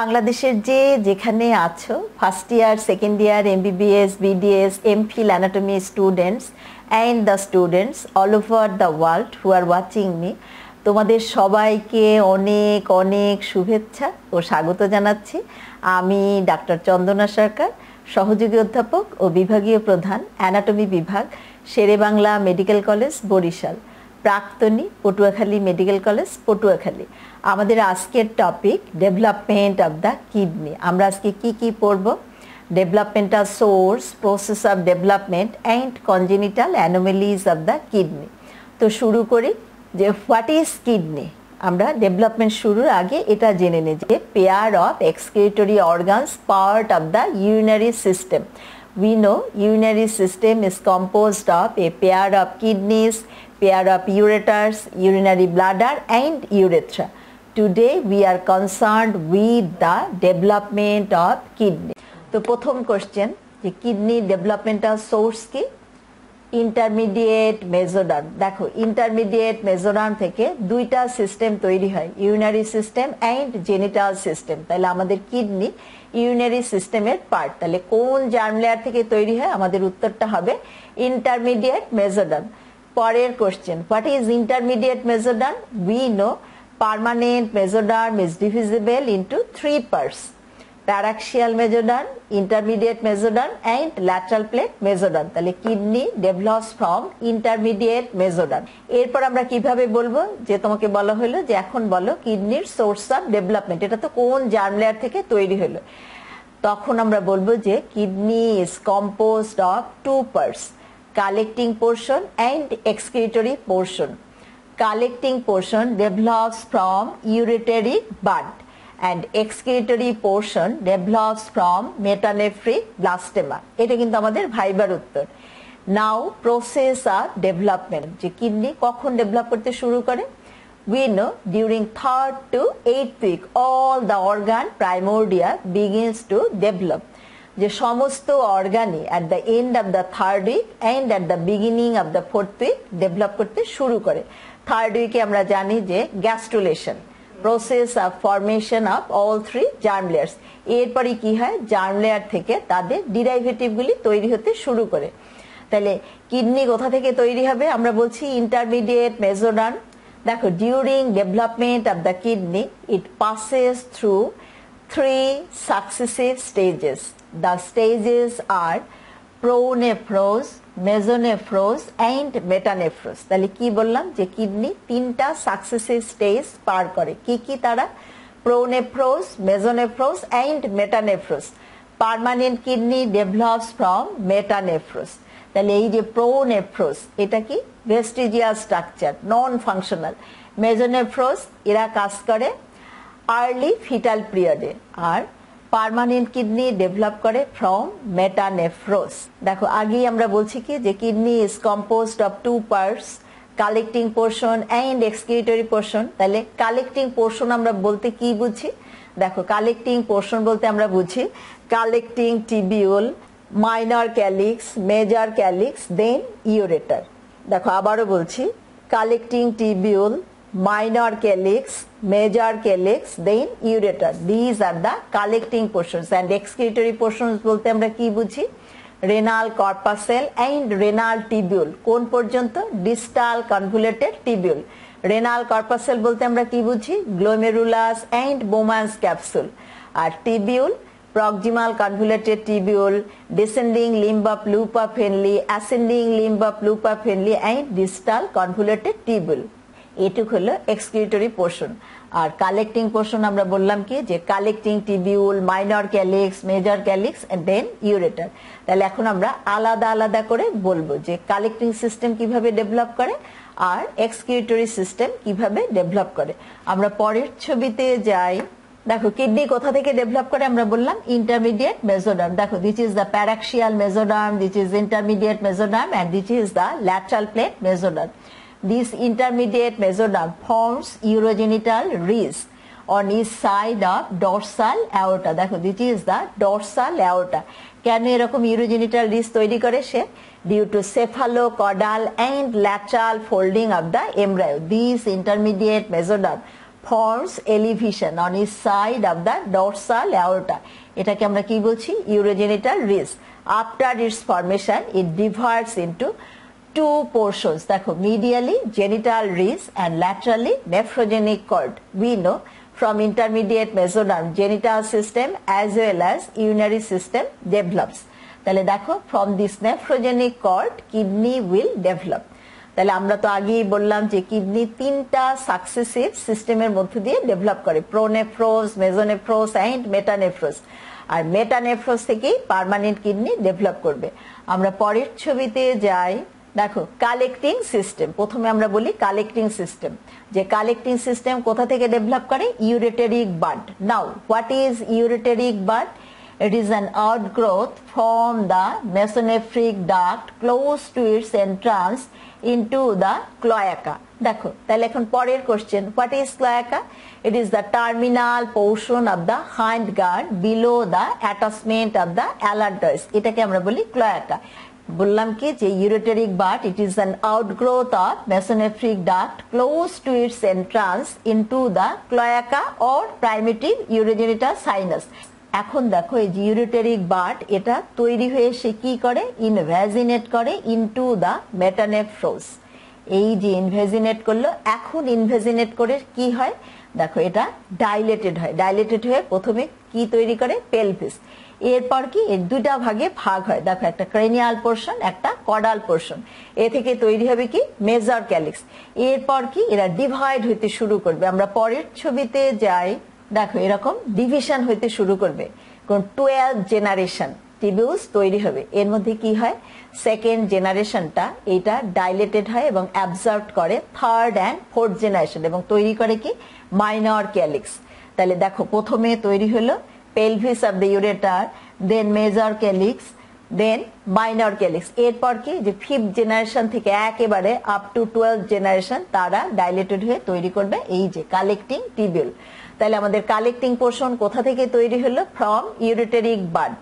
বাংলাদেশের যেখানে আছো first year second year MBBS BDS MPhil anatomy students and the students all over the world who are watching me, তোমাদের সবাইকে অনেক অনেক শুভেচ্ছা ও স্বাগত জানাচ্ছি। আমি ডাক্তার চন্দনা সরকার, সহযোগী অধ্যাপক ও বিভাগীয় প্রধান অ্যানাটমি বিভাগ, শেরেবাংলা মেডিকেল কলেজ বরিশাল, প্রাক্তনী পটুয়াখালী মেডিকেল কলেজ পটুয়াখালী। আমাদের আজকের topic development of the kidney. আমরা আজকে কি পড়ব? Developmental source, process of development and congenital anomalies of the kidney. তো শুরু করি যে হোয়াট ইজ কিডনি। আমরা ডেভেলপমেন্ট শুরুর আগে এটা জেনে নিই যে pair of excretory organs part of the urinary system. We know urinary system is composed of a pair of kidneys, pair of ureters, urinary bladder and urethra. Today we are concerned with the development of kidney. তো প্রথম question যে kidney developmental source কি? Intermediate mesoderm. দেখো intermediate মেজোডার্ম থেকে দুইটা system তৈরি হয়, urinary system and genital system. তাহলে আমাদের কিডনি ইউরিনারি সিস্টেমের পার্ট। তাহলে কোন জার্ম লেয়ার থেকে তৈরি হয়? আমাদের উত্তরটা হবে ইন্টারমিডিয়েট মেজোডার্ম। পরের question, what is intermediate mesoderm? We know permanent mesoderm is divisible into 3 parts: paraxial mesoderm, intermediate mesoderm and lateral plate mesoderm. তাহলে kidney develops from intermediate mesoderm. এরপর আমরা কিভাবে বলবো? যে তোমাকে বলা হলো যে এখন বলো কিডনির সোর্স অফ ডেভেলপমেন্ট, এটা তো কোন জার্ম লেয়ার থেকে তৈরি হলো। তখন আমরা বলবো যে kidney is composed of 2 parts: collecting portion and excretory portion. Collecting portion develops from ureteric bud and excretory portion develops from metanephric blastema. এটা কিন্তু আমাদের ভাইবার উত্তর। নাও প্রসেস অফ ডেভেলপমেন্ট, যে কিডনি কখন ডেভেলপ করতে শুরু করে? We know during 3rd to 8th week all the organ primordia begins to develop. যে সমস্ত অর্গানই at the end of the 3rd week and at the beginning of the 4th week develop করতে শুরু করে। 3rd উইকে আমরা জানি যে gastrulation, process of formation of all 3 germ layers. এরপরে কি হয়? জার্ম লেয়ার থেকে তাদের ডিরাইভেটিভ গুলি তৈরি হতে শুরু করে। তাহলে কিডনি কোথা থেকে তৈরি হবে? আমরা বলছি ইন্টারমিডিয়েট মেজোডার্ম। দেখো during development of the kidney it passes through 3 successive stages. The stages are pronephros, mesonephros and metanephros. তাহলে কি বললাম? যে কিডনি 3টা সাকসেসিভ স্টেজ পার করে। কি কি তারা? Pronephros, mesonephros and metanephros. Permanent kidney develops from metanephros. তাহলে এই যে প্রোনেফ্রোজ এটা কি? Vestigial structure, non functional. Mesonephros এরা কাজ করে আর্লি ফিটাল পিরিয়ডে, আর পার্মানেন্ট কিডনি ডেভেলপ করে ফ্রম মেটানেফ্রোজ। দেখো আগেই আমরা বলছি কি যে kidney is composed of 2 parts: collecting portion and excretory portion. তাহলে কালেক্টিং পোর্শন আমরা বলতে কি বুঝি? দেখো কালেক্টিং পোর্শন বলতে আমরা বুঝি collecting tubule, minor calyx, major calyx, then ureter. দেখো আবারও বলছি collecting tubule, minor calyx, major calyx, then ureter. These are the collecting portions. And excretory portions বলতে আমরা কি বুঝি? renal corpuscle and renal tubule. কোন পর্যন্ত? distal convoluted tubule. renal corpuscle বলতে আমরা কি বুঝি? glomerulus and Bowman's capsule. R tubule proximal convoluted tubule, descending limb of loop of Henle, ascending limb of loop of Henle and distal convoluted tubule. এটুক হলো excretory portion. আর collecting portion আমরা বললাম কি যে collecting tubule, minor calyx, major calyx and then ureter. তাহলে এখন আমরা আলাদা আলাদা করে বলবো যে কালেক্টিং সিস্টেম কিভাবে ডেভেলপ করে আর এক্সক্রিটরি সিস্টেম কিভাবে ডেভেলপ করে। আমরা পরের ছবিতে যাই। দেখো কিডনি কোথা থেকে ডেভেলপ করে আমরা বললাম ইন্টারমিডিয়েট মেসোডার্ম। দেখো this is the paraxial mesoderm, this is intermediate mesoderm and this is the lateral plate mesoderm. This intermediate mesoderm forms urogenital ridge on each side of dorsal aorta. দেখো this is the dorsal aorta. কেন এরকম urogenital ridge তৈরি করে সে? Due to cephalocaudal and lateral folding of the embryo. This intermediate mesoderm forms elevation on each side of the dorsal aorta. এটাকে আমরা কি বলছি? Urogenital ridge. After its formation, it divides into two portions. দেখো medially genital ridge and laterally nephrogenic cord. We know from intermediate mesoderm genital system as well as urinary system develops. তাহলে দেখো from this nephrogenic cord kidney will develop. তাহলে আমরা তো আগেই বললাম যে kidney তিনটা সাকসেসিভ সিস্টেমের মধ্য দিয়ে ডেভেলপ করে, প্রোনেফ্রোজ, মেসোনেফ্রোজ এন্ড মেটানেফ্রোজ। আর মেটানেফ্রোজ থেকেই পার্মানেন্ট কিডনি ডেভেলপ করবে। আমরা পরের ছবিতে যাই। দেখো কালেক্টিং সিস্টেম, প্রথমে আমরা বলি কালেক্টিং সিস্টেম, যে কালেক্টিং সিস্টেম কোথা থেকে ডেভেলপ করে? Ureteric bud. Now what is ureteric bud? It is an outgrowth from the mesonephric duct close to its entrance into the cloaca. দেখো তাহলে এখন পরের question, what is cloaca? It is the terminal portion of the hindguard below the attachment of the allantois. এটাকে আমরা বলি cloaca। বললাম কি যে ureteric bud it is an outgrowth of mesonephric duct close to its entrance into the cloaca or primitive urogenital sinus. এখন দেখো এই যে ইউরেটেরিক বাড এটা তৈরি হয়ে সে কি করে? ইনভ্যাজিনেট করে ইনটু দ্য মেটানেফ্রোজ। এই যে ইনভ্যাজিনেট করলো, এখন ইনভ্যাজিনেট করে কি হয়? দেখো এটা ডাইলেটেড হয়, ডাইলেটেড হয়ে প্রথমে কি তৈরি করে? পেলভিস। এরপর কি এর দুইটা ভাগে ভাগ হয়। দেখো একটা ক্রেনিয়াল পোর্শন, একটা কডাল পোর্শন। এ থেকে তৈরি হবে কি? Major calyx. এরপর কি এরা ডিভাইড হইতে শুরু করবে। আমরা পরের ছবিতে যাই। দেখো এরকম ডিভিশন হইতে শুরু করবে, কোন 12 জেনারেশন টিবিউলস তৈরি হবে। এর মধ্যে কি হয়? সেকেন্ড জেনারেশনটা এটা ডাইলেটেড হয় এবং অ্যাবজর্ব করে থার্ড অ্যান্ড ফোর্থ জেনারেশন এবং তৈরি করে কি? Minor calyx. তাহলে দেখো প্রথমে তৈরি হলো pelvis of the ureter, then major calyx, then minor calyx। এরপর কি যে ফিফথ জেনারেশন থেকে একেবারে আপ টু 12 জেনারেশন তারা ডাইলেটেড হয়ে তৈরি করবে এই যে কালেক্টিং টিবিউল। তাহলে আমাদের কালেক্টিং পোর্শন কোথা থেকে তৈরি হলো? From ureteric bud.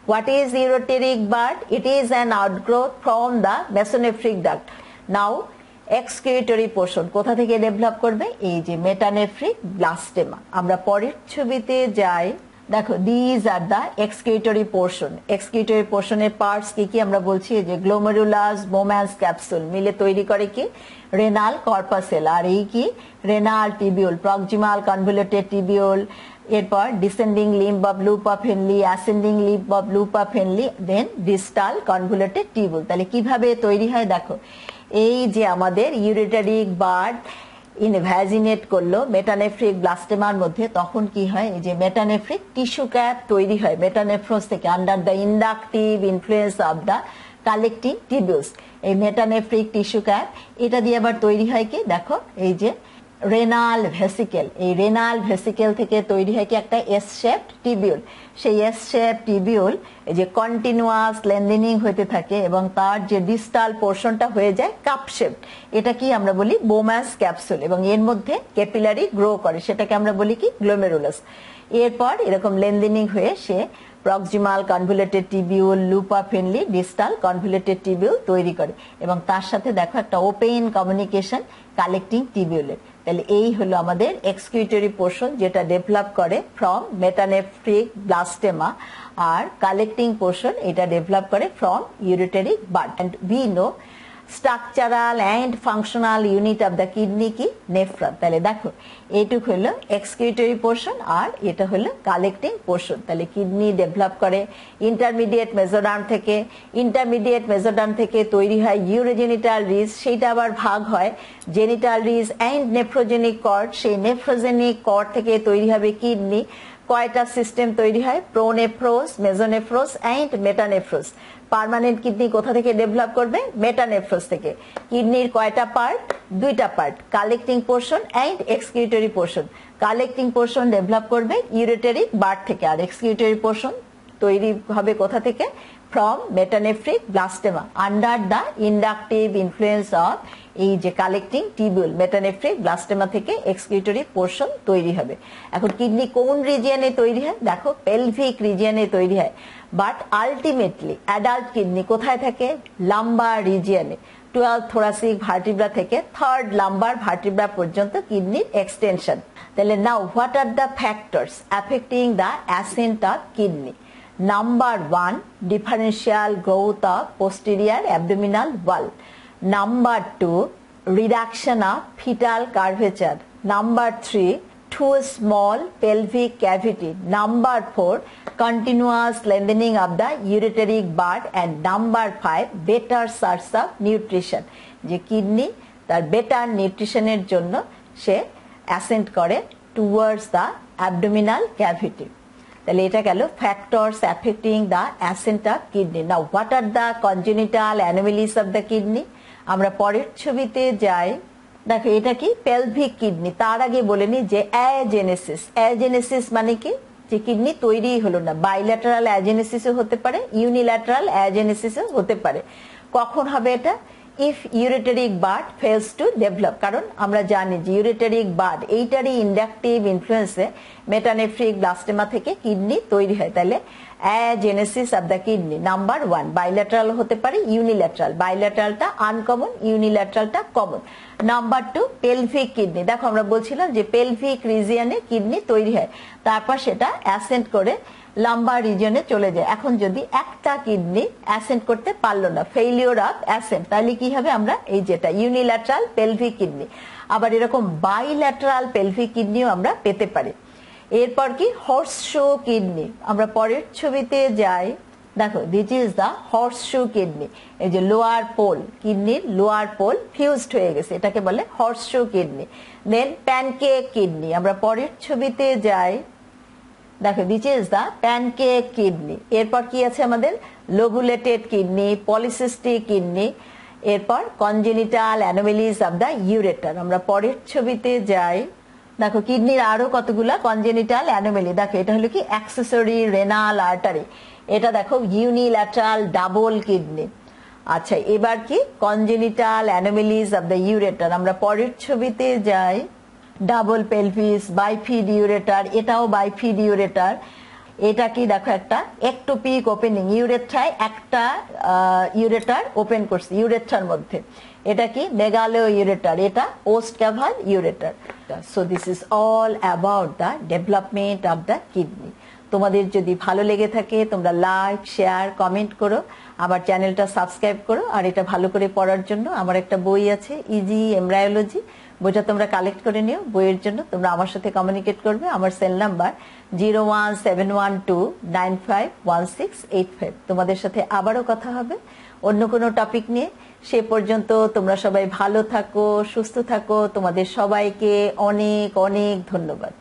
What is ureteric bud? It is an outgrowth from the mesonephric duct. Now excretory portion কোথা থেকে ডেভেলপ করবে? এই যে মেটানেফ্রিক ব্লাস্টেমা। আমরা পরের ছবিতে যাই। দেখো these are the excretory portion. Excretory পোর্শনের পার্টস কি কি আমরা বলছি? যে গ্লোমেরুলাস, বোম্যান্স ক্যাপসুল মিলে তৈরি করে কি? Renal corpuscle. আর এই কি? Renal tubule, proximal convoluted tubule. এরপর descending limb of loop of Henle, ascending limb of loop of Henle, then distal convoluted tubule. তাহলে কিভাবে তৈরি হয়? দেখো এই যে আমাদের ইউরেটারিক বাড ইনভ্যাজিনেট করলো মেটানেফ্রিক ব্লাস্টেমার মধ্যে, তখন কি হয়? এই যে মেটানেফ্রিক টিস্যু ক্যাপ তৈরি হয় মেটানেফ্রোজ থেকে under the inductive influence of the collecting tubules. এই মেটানেফ্রিক টিস্যু ক্যাপ এটা দিয়ে আবার তৈরি হয় কি? দেখো এই যে রেনাল ভেসিকেল। এই রেনাল ভেসিকেল থেকে তৈরি হয় কি? একটা এস শেপড টিবিউল। সেই এস শেপ টিবিউল এই যে কন্টিনিউয়াস লেন্থেনিং হতে থাকে এবং তার যে ডিস্টাল পোর্শনটা হয়ে যায় কাপ শেপড। এটা কি আমরা বলি? Bowman's capsule. এবং এর মধ্যে ক্যাপিলারি গ্রো করে, সেটাকে আমরা বলি কি? গ্লোমেরুলাস। এরপর এরকম লেন্থেনিং হয়ে সে proximal convoluted tubule, loop of Henle, distal convoluted tubule তৈরি করে এবং তার সাথে দেখো একটা ওপেন কমিউনিকেশন কালেক্টিং টিবিউলের। তাহলে এই হলো আমাদের এক্সক্রিটরি পোর্শন যেটা ডেভেলপ করে ফ্রম মেটানেফ্রিক ব্লাস্টেমা, আর কালেক্টিং পোর্শন এটা ডেভেলপ করে from ureteric bud. And we know structural and functional unit of the kidney কি? নেফ্রন। তাহলে দেখো এইটুক হলো এক্সক্রিটরি পোর্শন আর এটা হলো কালেক্টিং পোর্শন। তাহলে কিডনি ডেভেলপ করে ইন্টারমিডিয়েট মেসোডার্ম থেকে। ইন্টারমিডিয়েট মেসোডার্ম থেকে তৈরি হয় ইউরোজেনিটাল রিজ, সেইটা আবার ভাগ হয় genital ridge and nephrogenic cord. সেই নেফ্রোজেনিক কর্ড থেকে তৈরি হবে কিডনি। কয়টা সিস্টেম তৈরি হয়? প্রোনেফ্রোস, মেজোনেফ্রোস এন্ড মেটানেফ্রোস। পার্মানেন্ট কিডনি কোথা থেকে ডেভেলপ করবে? মেটানেফ্রোস থেকে। কিডনির কয়টা পার্ট? দুইটা part, collecting portion and excretory portion. Collecting portion develop করবে ইউরেটারিক বার্ড থেকে, আর এক্সক্রিউটরি পোর্শন তৈরি হবে কোথা থেকে? From metanephric blastema under the inductive influence of এই যে কালেক্টিং টিবিউল মেটানেফ্রিক ব্লাস্টেমা থেকে এক্সক্রিউটরি পোর্শন তৈরি হবে। এখন কিডনি কোন রিজিয়নে তৈরি হয়? দেখো পেলভিক রিজিয়নে তৈরি হয়, বাট আলটিমেটলি অ্যাডাল্ট কিডনি কোথায় থাকে? লাম্বার রিজিয়নে। 12 thoracic ভার্টিব্রা থেকে 3rd লাম্বার ভার্টিব্রা পর্যন্ত কিডনির এক্সটেনশন। তাহলে now what are the factors affecting the accent of kidney? Number 1, differential growth of posterior abdominal wall. Number 2, reduction of fetal curvature. Number 3, too small pelvic cavity. Number 4, continuous lengthening of the ureteric bud. And number 5, better source of nutrition. যে kidney তার better নিউট্রিশনের জন্য সে accent করে towards the abdominal cavity. তাহলে এটা গেল factors affecting the accent of kidney. Now what are the congenital anomalies of the kidney? আমরা পরের ছবিতে যাই। দেখো এটা কি? Pelvic kidney. তার আগে বলে নি যে অ্যাজেনেসিস। অ্যাজেনেসিস মানে কি? যে কিডনি তৈরিই হলো না। বাইল্যাটারাল অ্যাজেনেসিসও হতে পারে, ইউনিল্যাটারাল অ্যাজেনেসিসও হতে পারে। কখন হবে এটা? If ureteric bud fails to develop. কারণ আমরা জানি যে ইউরেটারিক বার্ড এইটারই ইন্ডাকটিভ ইনফ্লুয়েন্সে মেটানেফ্রিক ব্লাস্টেমা থেকে কিডনি তৈরি হয়। তাহলে agenesis of the kidney number 1। Bilateral হতে পারে, ইউনিল্যাটারাল। বাইল্যাটারালটা আনকমন, ইউনিল্যাটারালটা কমন। Number 2, pelvic kidney. দেখো আমরা বলছিলাম যে পেলভিক রিজিয়নে কিডনি তৈরি হয়, তারপর সেটা অ্যাসেন্ট করে লাম্বার রিজিয়নে চলে যায়। এখন যদি একটা কিডনি অ্যাসেন্ট করতে পারলো না, ফেইলিওর অফ অ্যাসেন্ট, তাহলে কি হবে? আমরা এই যেটা ইউনিল্যাটারাল পেলভিক কিডনি। আবার এরকম বাইল্যাটারাল পেলভিক কিডনিও আমরা পেতে পারি। এরপর কি? Horseshoe kidney. আমরা পরের ছবিতে যাই। দেখো this is the horseshoe kidney. এই যে লোয়ার পোল, কিডনির লোয়ার পোল ফিউজড হয়ে গেছে, এটাকে বলে হর্সশু কিডনি। দেন প্যানকেক কিডনি। আমরা পরের ছবিতে যাই। দেখো this is the pancake kidney. এরপর কি আছে আমাদের? লোবুলেটেড কিডনি, পলিসিস্টিক কিডনি। এরপর congenital anomalies of the ureter. আমরা পরের ছবিতে যাই। দেখো কিডনির আরো কতগুলা কনজেনিটাল অ্যানোমালি। দেখো এটা হলো কি? Accessory renal artery. এটা দেখো ইউনিল্যাটারাল ডাবল কিডনি। আচ্ছা এবার কি? Congenital anomalies of the ureter. আমরা পরের ছবিতে যাই। Double pelvis, bifid ureter. এটাও বাইফিড ইউরেটার। এটা কি? দেখো একটা একটোপিক ওপেনিং, ইউরেথ্রায় একটা ইউরেটার ওপেন করছে ইউরেথ্রার মধ্যে। এটা কি? Megaloureter. এটা post caval ureter. So this is all about the development of the kidney. তোমাদের যদি ভালো লেগে থাকে তোমরা লাইক, শেয়ার, কমেন্ট করো, আমার চ্যানেলটা সাবস্ক্রাইব করো। আর এটা ভালো করে পড়ার জন্য আমার একটা বই আছে, ইজি এমব্রায়োলজি। বইটা তোমরা কালেক্ট করে নিও। বইয়ের জন্য তোমরা আমার সাথে কমিউনিকেট করবে। আমার সেল নাম্বার 01712951685। তোমাদের সাথে আবারও কথা হবে অন্য কোনো টপিক নিয়ে। সে পর্যন্ত তোমরা সবাই ভালো থাকো, সুস্থ থাকো। তোমাদের সবাইকে অনেক অনেক ধন্যবাদ।